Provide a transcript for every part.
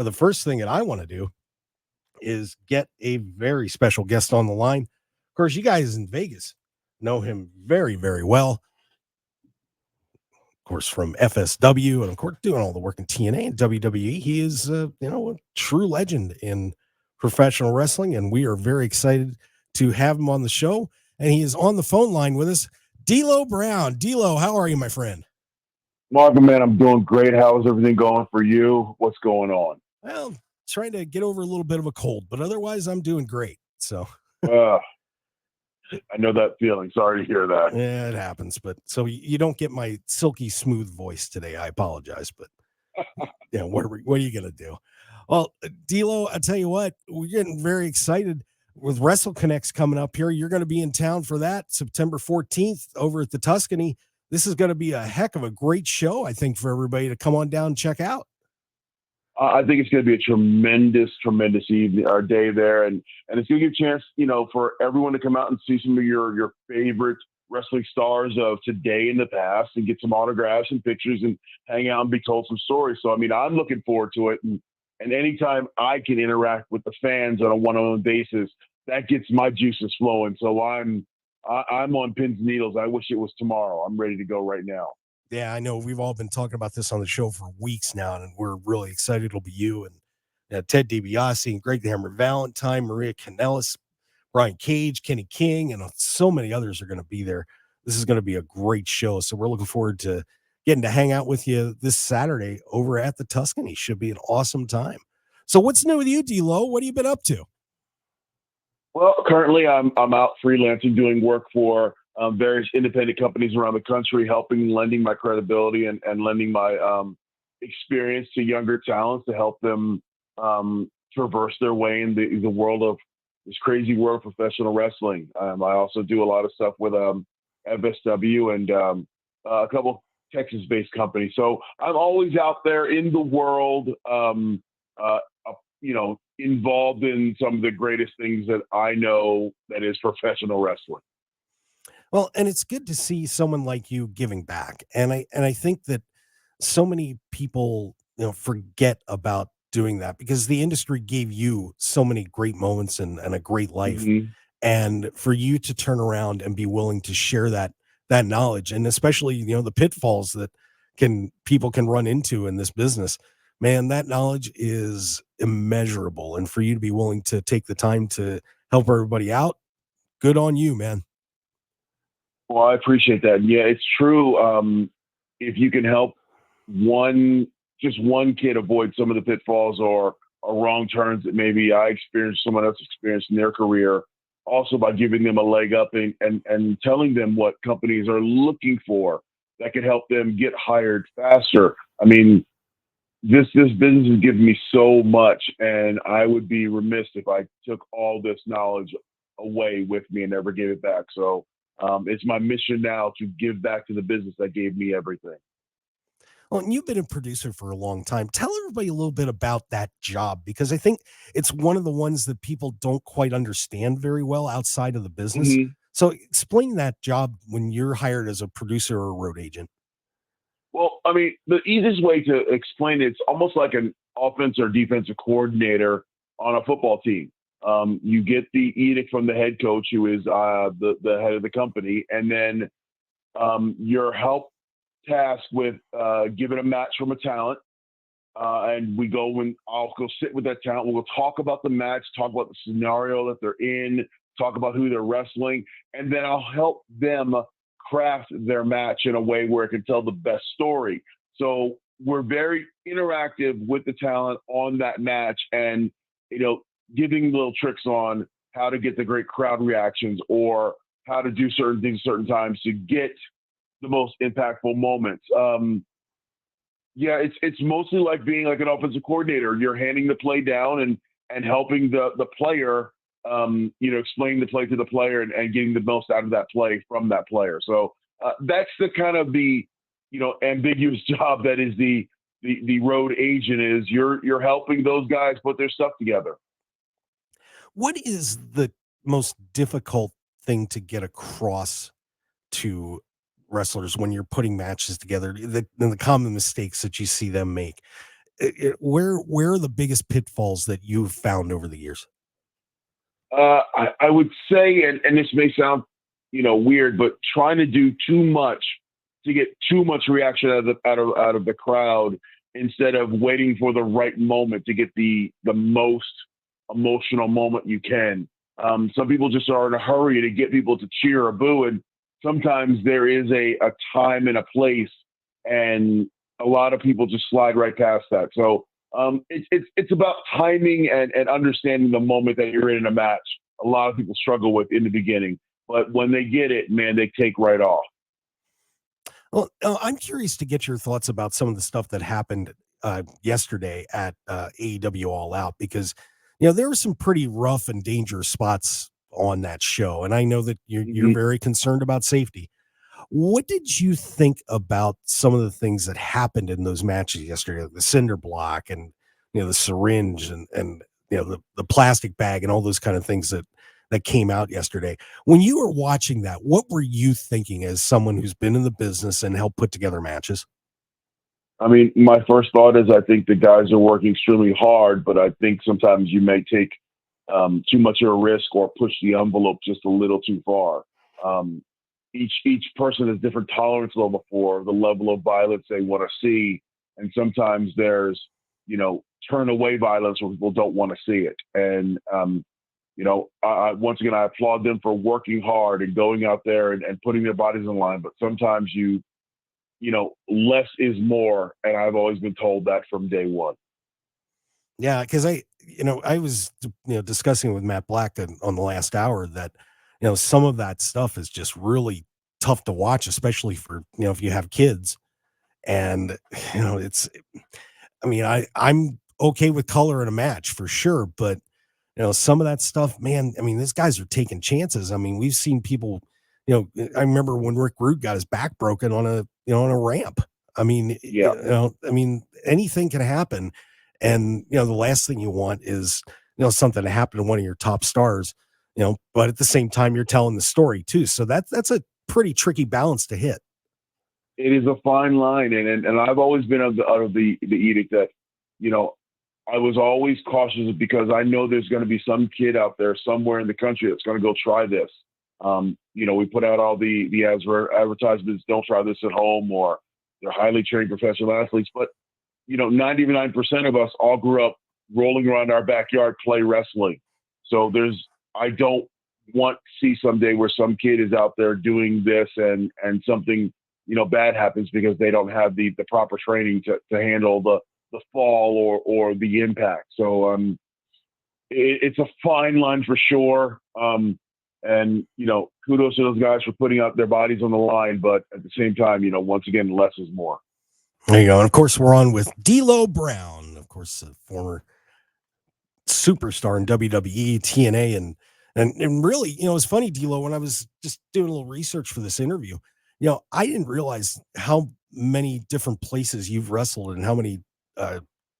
But the first thing that I want to do is get a very special guest on the line. Of course, you guys in Vegas know him very, very well. Of course, from FSW and of course doing all the work in TNA and WWE. He is, a true legend in professional wrestling, and we are very excited to have him on the show. And he is on the phone line with us, D'Lo Brown. D'Lo, how are you, my friend? Mark, man, I'm doing great. How's everything going for you? What's going on? Well, trying to get over a little bit of a cold, but otherwise I'm doing great. So Uh, I know that feeling. Sorry to hear that. yeah, it happens. But so you don't get my silky smooth voice today. I apologize, but yeah, what are you gonna do? Well, D'Lo, I tell you what, we're getting very excited with WrestleConnex coming up here. You're going to be in town for that September 14th over at the Tuscany. This is going to be a heck of a great show, I think, for everybody to come on down and check out. I think it's going to be a tremendous, tremendous evening or day there, and it's going to give a chance, for everyone to come out and see some of your favorite wrestling stars of today and the past, and get some autographs and pictures, and hang out and be told some stories. So, I mean, I'm looking forward to it, and anytime I can interact with the fans on a one-on-one basis, that gets my juices flowing. So I'm on pins and needles. I wish it was tomorrow. I'm ready to go right now. Yeah, I know we've all been talking about this on the show for weeks now, and we're really excited. It'll be you and Ted DiBiase and Greg the Hammer Valentine, Maria Kanellis, Brian Cage, Kenny King, and so many others are going to be there. This is going to be a great show. So we're looking forward to getting to hang out with you this Saturday over at the Tuscany. Should be an awesome time. So what's new with you, D'Lo? What have you been up to? Well, currently I'm out freelancing, doing work for various independent companies around the country, lending my credibility and lending my experience to younger talents to help them traverse their way in the world of this crazy world of professional wrestling. I also do a lot of stuff with FSW and a couple Texas-based companies. So I'm always out there in the world, involved in some of the greatest things that I know that is professional wrestling. Well, and it's good to see someone like you giving back. And I think that so many people, forget about doing that because the industry gave you so many great moments and a great life. Mm-hmm. And for you to turn around and be willing to share that knowledge, and especially, the pitfalls that people can run into in this business, man, that knowledge is immeasurable. And for you to be willing to take the time to help everybody out, good on you, man. Well, I appreciate that. Yeah, it's true. If you can help just one kid avoid some of the pitfalls or wrong turns that maybe I experienced, someone else experienced in their career, also by giving them a leg up and telling them what companies are looking for that could help them get hired faster. I mean, this business has given me so much, and I would be remiss if I took all this knowledge away with me and never gave it back. So it's my mission now to give back to the business that gave me everything. Well, and you've been a producer for a long time. Tell everybody a little bit about that job, because I think it's one of the ones that people don't quite understand very well outside of the business. Mm-hmm. So explain that job when you're hired as a producer or a road agent. Well, I mean, the easiest way to explain it's almost like an offense or defensive coordinator on a football team. You get the edict from the head coach, who is the head of the company, and then you're tasked with giving a match from a talent. And I'll go sit with that talent. We'll talk about the match, talk about the scenario that they're in, talk about who they're wrestling, and then I'll help them craft their match in a way where it can tell the best story. So we're very interactive with the talent on that match, and giving little tricks on how to get the great crowd reactions or how to do certain things certain times to get the most impactful moments. It's mostly like being like an offensive coordinator. You're handing the play down and helping the player, explain the play to the player and getting the most out of that play from that player. So that's the kind of the ambiguous job that is the road agent is. You're helping those guys put their stuff together. What is the most difficult thing to get across to wrestlers when you're putting matches together, the common mistakes that you see them make? where are the biggest pitfalls that you've found over the years? I would say, and this may sound, weird, but trying to do too much to get too much reaction out of the crowd instead of waiting for the right moment to get the most emotional moment you can. Some people just are in a hurry to get people to cheer or boo, and sometimes there is a time and a place, and a lot of people just slide right past that. So it's about timing and understanding the moment that you're in a match. A lot of people struggle with in the beginning, but when they get it, man, they take right off. Well, I'm curious to get your thoughts about some of the stuff that happened yesterday at AEW All Out, because there were some pretty rough and dangerous spots on that show, and I know that you're Mhm. very concerned about safety. What did you think about some of the things that happened in those matches yesterday, like the cinder block and the syringe and the plastic bag and all those kind of things that came out yesterday? When you were watching that, what were you thinking as someone who's been in the business and helped put together matches? I mean, my first thought is I think the guys are working extremely hard, but I think sometimes you may take too much of a risk or push the envelope just a little too far. Um, each person has different tolerance level for the level of violence they want to see, and sometimes there's turn away violence where people don't want to see it. And once again, I applaud them for working hard and going out there and putting their bodies in line. But sometimes less is more, and I've always been told that from day one. Yeah, because I was discussing with Matt Black on the last hour that some of that stuff is just really tough to watch, especially for if you have kids. And it's, I mean, I'm okay with color in a match for sure, but some of that stuff, man, I mean, these guys are taking chances. I mean, we've seen people, I remember when Rick Rude got his back broken on a ramp. I mean, Yeah, anything can happen. And, the last thing you want is, something to happen to one of your top stars, but at the same time, you're telling the story too. So that's a pretty tricky balance to hit. it is a fine line, and I've always been out of the edict that you know I was always cautious because I know there's going to be some kid out there somewhere in the country that's going to go try this. We put out all the advertisements, don't try this at home, or they're highly trained professional athletes. But 99% of us all grew up rolling around our backyard play wrestling. So I don't want to see someday where some kid is out there doing this and something bad happens because they don't have the proper training to handle the fall or the impact. So it's a fine line for sure. And kudos to those guys for putting out their bodies on the line, but at the same time, once again, less is more. There you go. And of course, we're on with D'Lo Brown, of course, a former superstar in WWE, TNA, and really, it's funny, D'Lo, when I was just doing a little research for this interview, I didn't realize how many different places you've wrestled and how many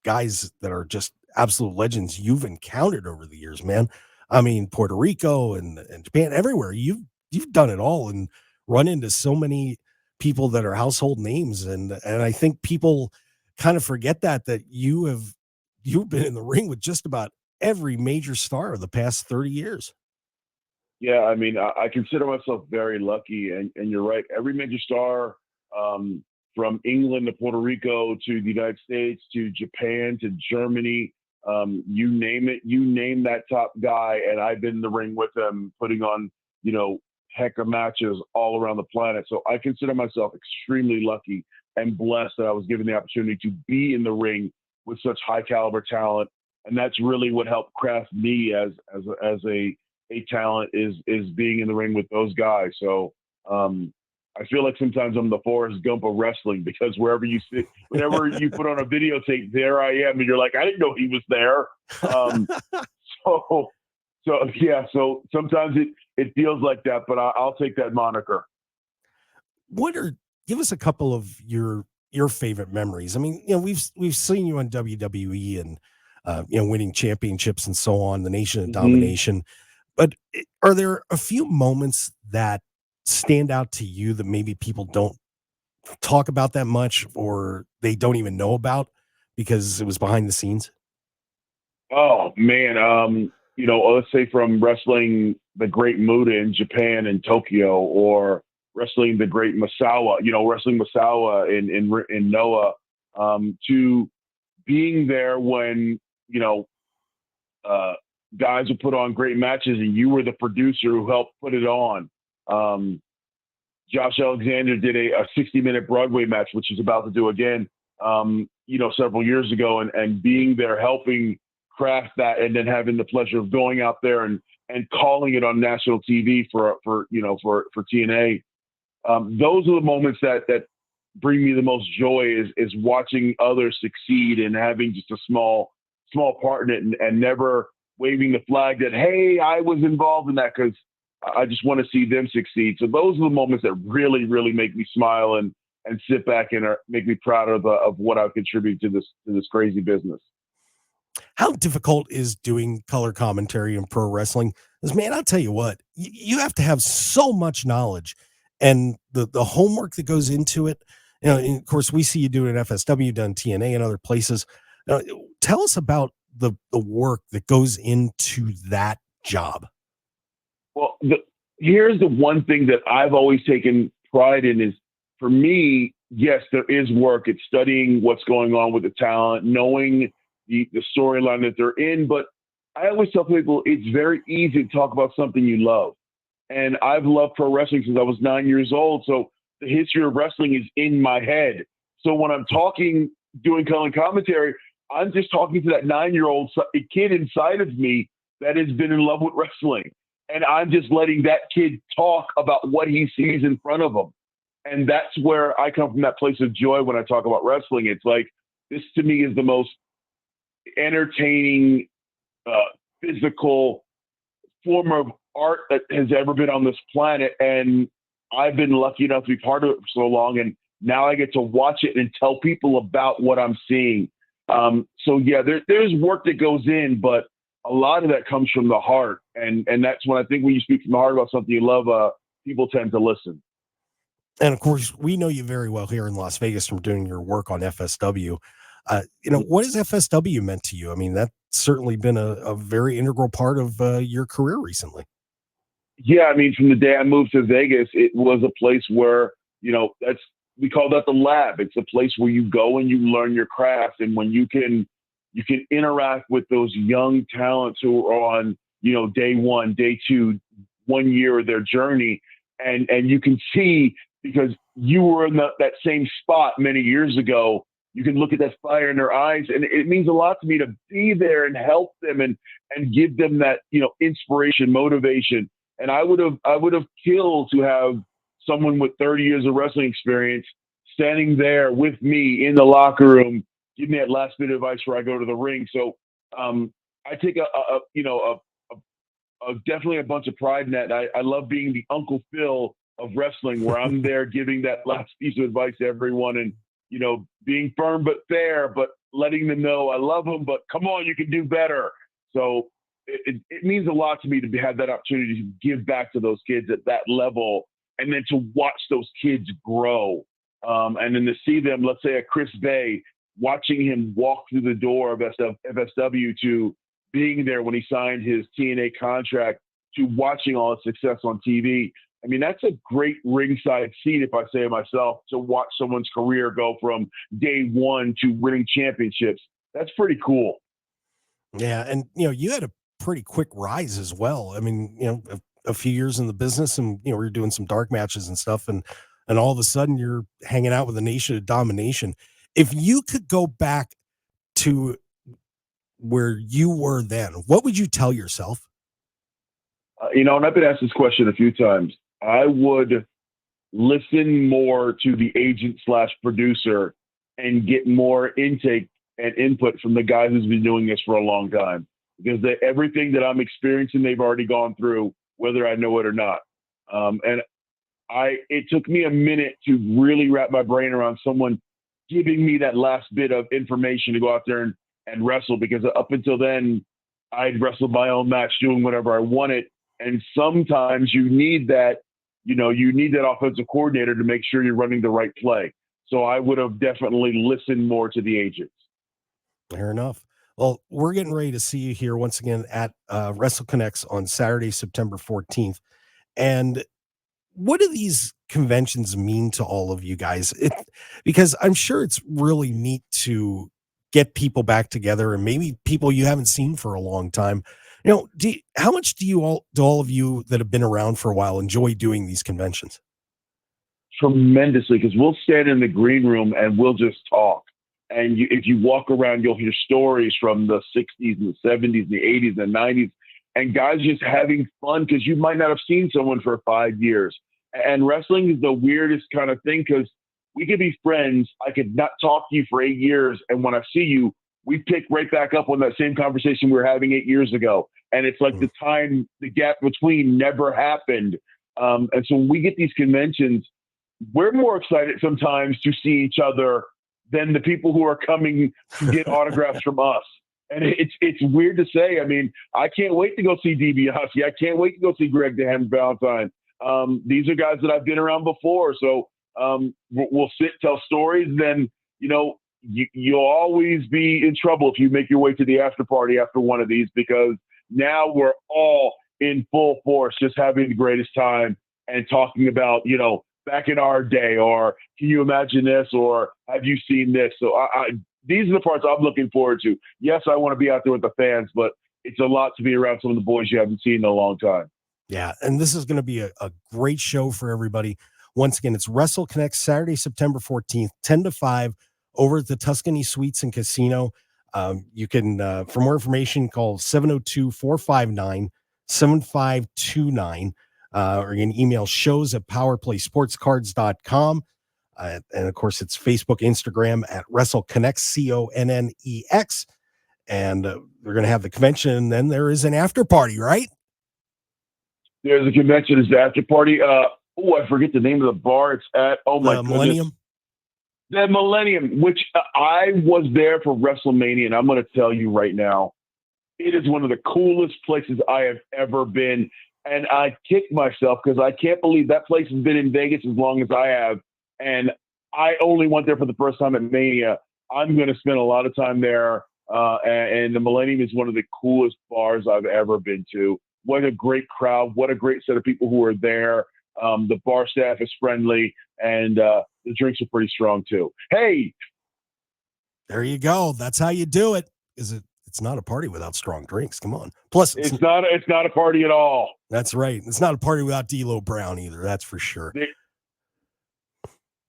guys that are just absolute legends you've encountered over the years, man. I mean, Puerto Rico and Japan, everywhere. You've done it all and run into so many people that are household names, and I think people kind of forget that you've been in the ring with just about every major star of the past 30 years. Yeah, I mean, I consider myself very lucky, and you're right. Every major star, from England to Puerto Rico to the United States to Japan to Germany, you name it, you name that top guy, and I've been in the ring with them, putting on, heck of matches all around the planet. So I consider myself extremely lucky and blessed that I was given the opportunity to be in the ring with such high caliber talent, and that's really what helped craft me as a talent is being in the ring with those guys. So I feel like sometimes I'm the Forrest Gump of wrestling because wherever you sit, whenever you put on a videotape, there I am, and you're like, I didn't know he was there. So yeah, so sometimes it feels like that, but I'll take that moniker. What are Give us a couple of your favorite memories? I mean, we've seen you on WWE and winning championships and so on, the Nation of Hmm. Domination. But are there a few moments that stand out to you that maybe people don't talk about that much or they don't even know about? because it was behind the scenes? Oh man, let's say from wrestling the Great Muta in Japan and Tokyo, or wrestling the Great Masawa, wrestling Masawa in Noah, to being there when uh, guys would put on great matches and you were the producer who helped put it on. Um, Josh Alexander did a 60-minute Broadway match, which he's about to do again, several years ago, and being there helping craft that, and then having the pleasure of going out there and calling it on national TV for TNA. Those are the moments that bring me the most joy, is watching others succeed and having just a small part in it, and never waving the flag that, hey, I was involved in that, because I just want to see them succeed. So those are the moments that really, really make me smile and sit back and make me proud of what I've contributed to this crazy business. How difficult is doing color commentary in pro wrestling? Because, man, I'll tell you what, you have to have so much knowledge and the homework that goes into it. And of course, we see you do it at FSW, done TNA and other places. Tell us about the work that goes into that job. Well, here's the one thing that I've always taken pride in is, for me, yes, there is work. It's studying what's going on with the talent, knowing the storyline that they're in. But I always tell people it's very easy to talk about something you love. And I've loved pro wrestling since I was 9 years old. So the history of wrestling is in my head. So when I'm doing color commentary, I'm just talking to that 9-year-old kid inside of me that has been in love with wrestling. And I'm just letting that kid talk about what he sees in front of him. And that's where I come from, that place of joy when I talk about wrestling. It's like, this to me is the most entertaining, physical form of art that has ever been on this planet. And I've been lucky enough to be part of it for so long. And now I get to watch it and tell people about what I'm seeing. So yeah, there's work that goes in, but a lot of that comes from the heart. And that's when I think when you speak from the heart about something you love, people tend to listen. And of course, we know you very well here in Las Vegas from doing your work on FSW. What has FSW meant to you? I mean, that's certainly been a very integral part of your career recently. Yeah, I mean, from the day I moved to Vegas, it was a place where, we call that the lab. It's a place where you go and you learn your craft. And when you can interact with those young talents who are on, day one, day two, 1 year of their journey. And you can see, because you were in that same spot many years ago, you can look at that fire in their eyes. And it means a lot to me to be there and help them and give them that, inspiration, motivation. And I would have killed to have someone with 30 years of wrestling experience standing there with me in the locker room, give me that last bit of advice where I go to the ring. So I take definitely a bunch of pride in that. I love being the Uncle Phil of wrestling, where I'm there giving that last piece of advice to everyone, and being firm but fair, but letting them know I love them, but come on, you can do better. So it means a lot to me to have that opportunity to give back to those kids at that level, and then to watch those kids grow. And then to see them, let's say a Chris Bay, watching him walk through the door of FSW, to being there when he signed his TNA contract, to watching all his success on TV. I mean, that's a great ringside seat, if I say it myself, to watch someone's career go from day one to winning championships. That's pretty cool. Yeah. And, you had a pretty quick rise as well. I mean, a few years in the business, and, we were doing some dark matches and stuff. And all of a sudden you're hanging out with a Nation of Domination. If you could go back to where you were then, what would you tell yourself? And I've been asked this question a few times. I would listen more to the agent/producer and get more intake and input from the guys who's been doing this for a long time, because everything that I'm experiencing, they've already gone through, whether I know it or not. And it took me a minute to really wrap my brain around someone giving me that last bit of information to go out there and wrestle, because up until then, I'd wrestled my own match, doing whatever I wanted. And sometimes you need that, you need that offensive coordinator to make sure you're running the right play. So I would have definitely listened more to the agents. Fair enough. Well, we're getting ready to see you here once again at WrestleConnex on Saturday, September 14th. And what do these conventions mean to all of you guys? Because I'm sure it's really neat to get people back together and maybe people you haven't seen for a long time. How much do all of you that have been around for a while enjoy doing these conventions? Tremendously, because we'll stand in the green room and we'll just talk. And if you walk around, you'll hear stories from the 60s and the 70s and the 80s and the 90s, and guys just having fun because you might not have seen someone for 5 years. And wrestling is the weirdest kind of thing because we could be friends. I could not talk to you for 8 years. And when I see you, we pick right back up on that same conversation we were having 8 years ago. And it's like the gap between never happened. And so when we get these conventions, we're more excited sometimes to see each other than the people who are coming to get autographs from us. And it's weird to say. I mean, I can't wait to go see DiBiase. I can't wait to go see Greg the Hammer Valentine. These are guys that I've been around before. So we'll sit, tell stories. Then, you'll always be in trouble if you make your way to the after party after one of these, because now we're all in full force, just having the greatest time and talking about, back in our day, or can you imagine this, or have you seen this? So these are the parts I'm looking forward to. Yes, I want to be out there with the fans, but it's a lot to be around some of the boys you haven't seen in a long time. Yeah, and this is going to be a great show for everybody. Once again, it's WrestleConnex Saturday, September 14th, 10 to 5 over at the Tuscany Suites and Casino. You can, for more information, call 702-459-7529. Or you can email shows@powerplaysportscards.com. And of course, it's Facebook, Instagram at WrestleConnex, CONNEX. And we're going to have the convention, and then there is an after party, right? There's a convention, there's the after party. I forget the name of the bar it's at. Oh, my goodness. Millennium. The Millennium, which I was there for WrestleMania, and I'm going to tell you right now, it is one of the coolest places I have ever been. And I kick myself because I can't believe that place has been in Vegas as long as I have. And I only went there for the first time at Mania. I'm going to spend a lot of time there. And the Millennium is one of the coolest bars I've ever been to. What a great crowd. What a great set of people who are there. The bar staff is friendly, and the drinks are pretty strong too. Hey, there you go. That's how you do it. It's not a party without strong drinks. Come on. Plus, it's not a party at all. That's right. It's not a party without D'Lo Brown either. That's for sure.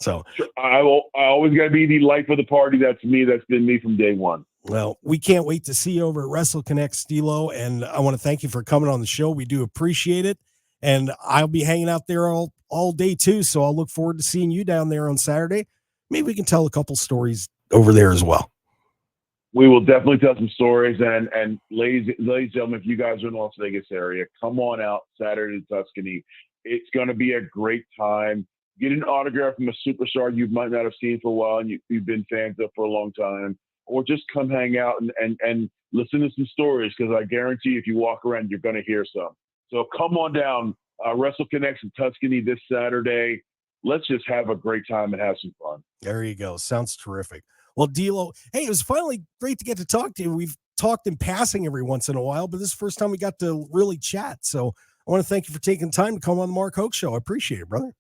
So I always got to be the life of the party. That's me. That's been me from day one. Well, we can't wait to see you over at WrestleConnex, D'Lo, and I want to thank you for coming on the show. We do appreciate it, and I'll be hanging out there all day too, so I'll look forward to seeing you down there on Saturday. Maybe we can tell a couple stories over there as well. We will definitely tell some stories, and ladies and gentlemen, if you guys are in the Las Vegas area, come on out Saturday to Tuscany. It's going to be a great time. Get an autograph from a superstar you might not have seen for a while and you've been fans of for a long time, or just come hang out and listen to some stories, because I guarantee if you walk around, you're going to hear some. So come on down, WrestleConnex in Tuscany this Saturday. Let's just have a great time and have some fun. There you go. Sounds terrific. Well, D'Lo, hey, it was finally great to get to talk to you. We've talked in passing every once in a while, but this is the first time we got to really chat. So I want to thank you for taking time to come on the Mark Hoke Show. I appreciate it, brother.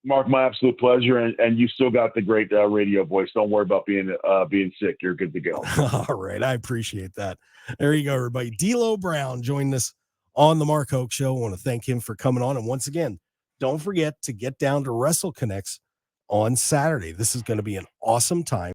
Mark, my absolute pleasure. And you still got the great radio voice. Don't worry about being sick. You're good to go. All right. I appreciate that. There you go, everybody. D'Lo Brown joined us on the Mark Hoke Show. I want to thank him for coming on. And once again, don't forget to get down to WrestleConnex on Saturday. This is going to be an awesome time.